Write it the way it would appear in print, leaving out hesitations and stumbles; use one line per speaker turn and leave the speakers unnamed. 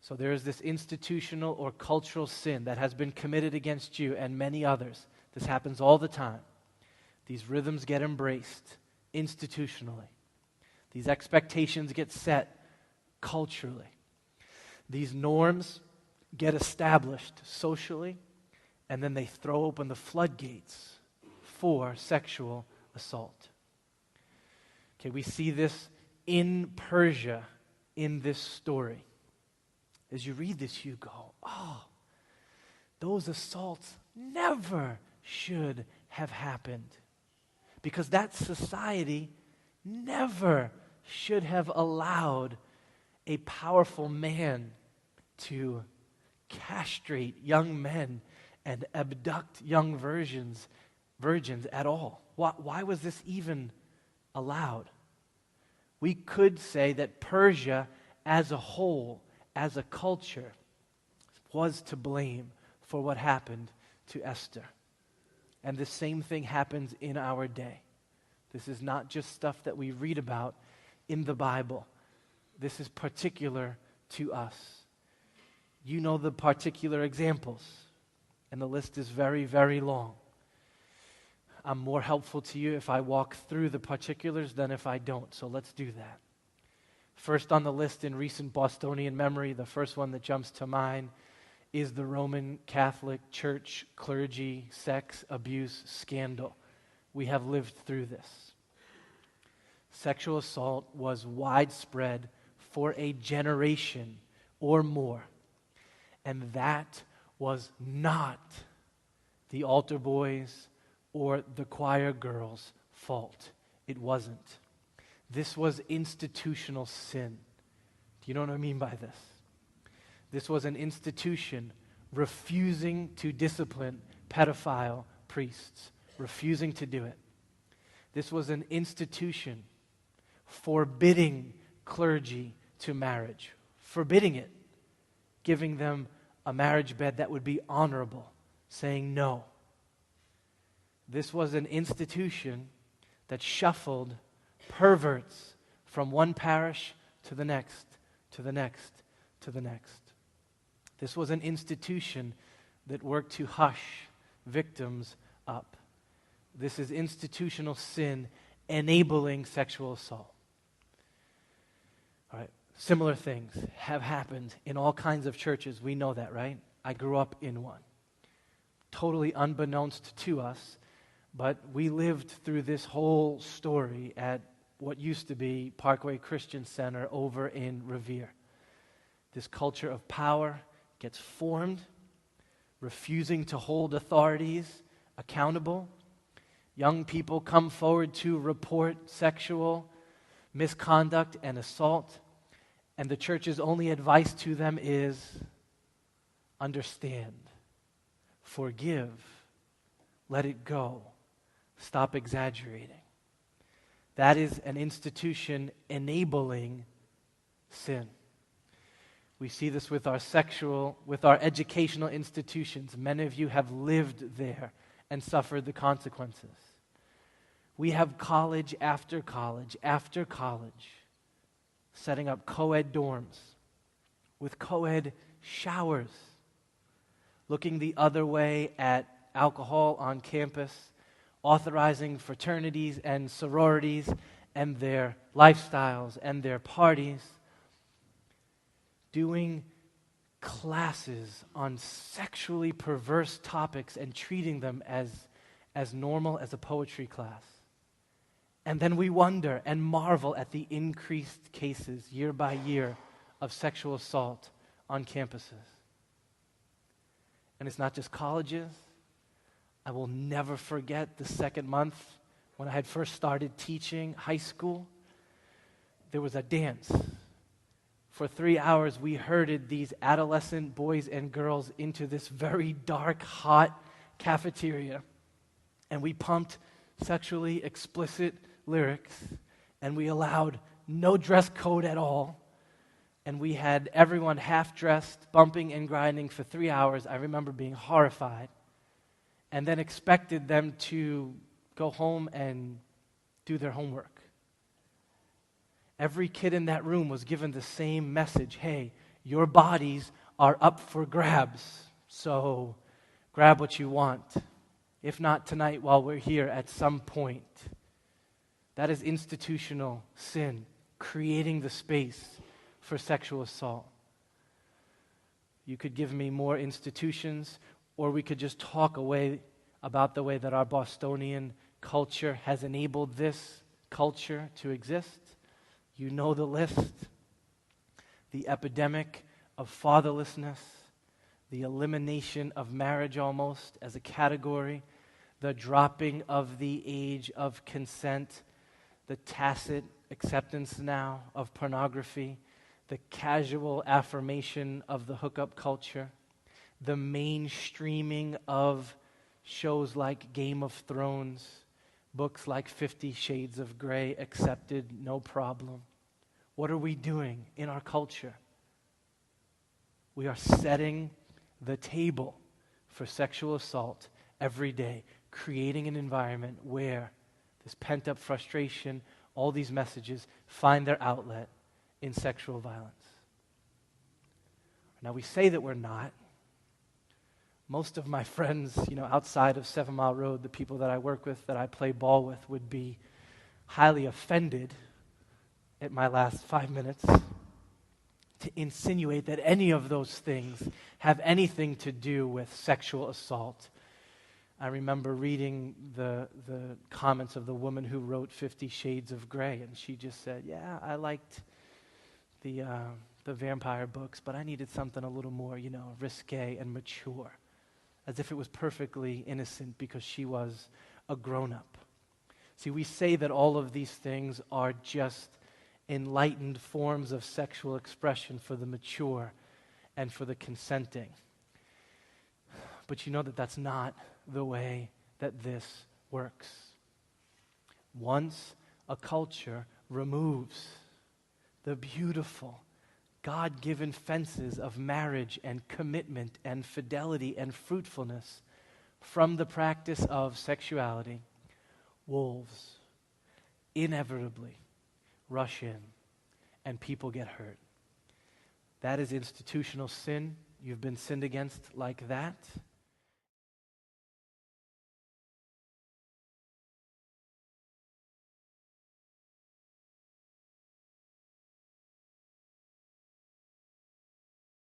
So there is this institutional or cultural sin that has been committed against you and many others. This happens all the time. These rhythms get embraced institutionally. These expectations get set culturally. These norms get established socially, and then they throw open the floodgates for sexual assault. Okay, we see this in Persia in this story. As you read this, you go, oh, those assaults never should have happened. Because that society never should have allowed a powerful man to castrate young men and abduct young virgins at all. Why was this even allowed? We could say that Persia as a whole, as a culture, was to blame for what happened to Esther. And the same thing happens in our day. This is not just stuff that we read about in the Bible. This is particular to us. You know the particular examples, and the list is very, very long. I'm more helpful to you if I walk through the particulars than if I don't, so let's do that. First on the list in recent Bostonian memory, the first one that jumps to mind is the Roman Catholic Church clergy sex abuse scandal. We have lived through this. Sexual assault was widespread for a generation or more. And that was not the altar boys or the choir girls' fault. It wasn't. This was institutional sin. Do you know what I mean by this? This was an institution refusing to discipline pedophile priests, refusing to do it. This was an institution forbidding clergy to marriage, forbidding it, giving them a marriage bed that would be honorable, saying no. This was an institution that shuffled perverts from one parish to the next, to the next, to the next. This was an institution that worked to hush victims up. This is institutional sin enabling sexual assault. All right, similar things have happened in all kinds of churches. We know that, right? I grew up in one. Totally unbeknownst to us, but we lived through this whole story at what used to be Parkway Christian Center over in Revere. This culture of power gets formed, refusing to hold authorities accountable. Young people come forward to report sexual misconduct and assault, and the church's only advice to them is understand, forgive, let it go, stop exaggerating. That is an institution enabling sin. We see this with our educational institutions. Many of you have lived there and suffered the consequences. We have college after college after college setting up co-ed dorms with co-ed showers, looking the other way at alcohol on campus, authorizing fraternities and sororities and their lifestyles and their parties, doing classes on sexually perverse topics and treating them as normal as a poetry class. And then we wonder and marvel at the increased cases year by year of sexual assault on campuses. And it's not just colleges. I will never forget the second month when I had first started teaching high school. There was a dance. For 3 hours, we herded these adolescent boys and girls into this very dark, hot cafeteria. And we pumped sexually explicit lyrics. And we allowed no dress code at all. And we had everyone half-dressed, bumping and grinding for 3 hours. I remember being horrified. And then expected them to go home and do their homework. Every kid in that room was given the same message. Hey, Your bodies are up for grabs. So grab what you want. If not tonight while we're here, at some point. That is institutional sin, creating the space for sexual assault. You could give me more institutions, or we could just talk about the way that our Bostonian culture has enabled this culture to exist. You know the list. The epidemic of fatherlessness, the elimination of marriage almost as a category, the dropping of the age of consent, the tacit acceptance now of pornography, the casual affirmation of the hookup culture, the mainstreaming of shows like Game of Thrones, books like 50 Shades of Grey accepted, no problem. What are we doing in our culture? We are setting the table for sexual assault every day, creating an environment where this pent-up frustration, all these messages find their outlet in sexual violence. Now, we say that we're not. Most of my friends, outside of 7 Mile Road, the people that I work with, that I play ball with, would be highly offended at my last 5 minutes to insinuate that any of those things have anything to do with sexual assault. I remember reading the comments of the woman who wrote 50 Shades of Grey, and she just said, yeah, I liked the vampire books, but I needed something a little more, risque and mature, as if it was perfectly innocent because she was a grown-up. See, we say that all of these things are just enlightened forms of sexual expression for the mature and for the consenting. But you know that that's not the way that this works. Once a culture removes the beautiful, God-given fences of marriage and commitment and fidelity and fruitfulness from the practice of sexuality, wolves inevitably rush in and people get hurt. That is institutional sin. You've been sinned against like that.